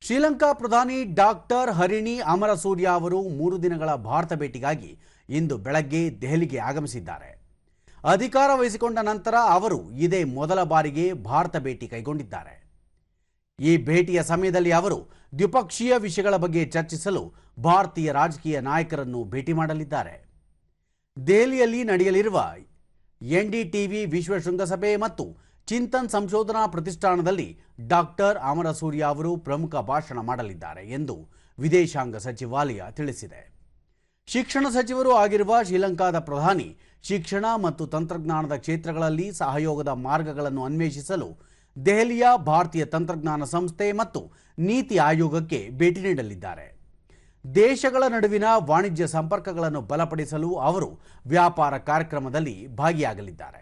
ಶ್ರೀಲಂಕಾ ಪ್ರಧಾನಿ ಡಾಕ್ಟರ್ ಹರಿಣಿ ಅಮರಸೂರ್ಯ ಅವರು 3 ದಿನಗಳ ಭಾರತ ಭೇಟಿಗಾಗಿ ಇಂದು ಬೆಳಗ್ಗೆ ದೆಹಲಿಗೆ ಆಗಮಿಸಿದ್ದಾರೆ. ಅಧಿಕಾರ ವಹಿಸಿಕೊಂಡ ನಂತರ ಅವರು ಇದೇ ಮೊದಲ ಬಾರಿಗೆ ಭಾರತ ಭೇಟಿ ಕೈಗೊಂಡಿದ್ದಾರೆ. ಈ ಭೇಟಿಯ ಸಮಯದಲ್ಲಿ ಅವರು ದ್ವಿಪಕ್ಷೀಯ ವಿಷಯಗಳ ಬಗ್ಗೆ ಚರ್ಚಿಸಲು ಭಾರತೀಯ ರಾಜಕೀಯ ನಾಯಕರನ್ನು ಭೇಟಿ ಮಾಡಲಿದ್ದಾರೆ. ದೆಹಲಿಯಲ್ಲಿ ನಡೆಯಲಿರುವ ಎನ್ಡಿಟಿವಿ ವಿಶ್ವ ಶೃಂಗಸಭೆ ಮತ್ತು ಚಿಂತನ್ ಸಂಶೋಧನಾ ಪ್ರತಿಷ್ಠಾನದಲ್ಲಿ ಡಾಕ್ಟರ್ ಅಮರಸೂರ್ಯ ಅವರು ಪ್ರಮುಖ ಭಾಷಣ ಮಾಡಲಿದ್ದಾರೆ ಎಂದು ವಿದೇಶಾಂಗ ಸಚಿವಾಲಯ ತಿಳಿಸಿದೆ. ಶಿಕ್ಷಣ ಸಚಿವರು ಆಗಿರುವ ಶ್ರೀಲಂಕಾದ ಪ್ರಧಾನಿ ಶಿಕ್ಷಣ ಮತ್ತು ತಂತ್ರಜ್ಞಾನದ ಕ್ಷೇತ್ರಗಳಲ್ಲಿ ಸಹಯೋಗದ ಮಾರ್ಗಗಳನ್ನು ಅನ್ವೇಷಿಸಲು ದೆಹಲಿಯ ಭಾರತೀಯ ತಂತ್ರಜ್ಞಾನ ಸಂಸ್ಥೆ ಮತ್ತು ನೀತಿ ಆಯೋಗಕ್ಕೆ ಭೇಟಿ ನೀಡಲಿದ್ದಾರೆ. ದೇಶಗಳ ನಡುವಿನ ವಾಣಿಜ್ಯ ಸಂಪರ್ಕಗಳನ್ನು ಬಲಪಡಿಸಲು ಅವರು ವ್ಯಾಪಾರ ಕಾರ್ಯಕ್ರಮದಲ್ಲಿ ಭಾಗಿಯಾಗಲಿದ್ದಾರೆ.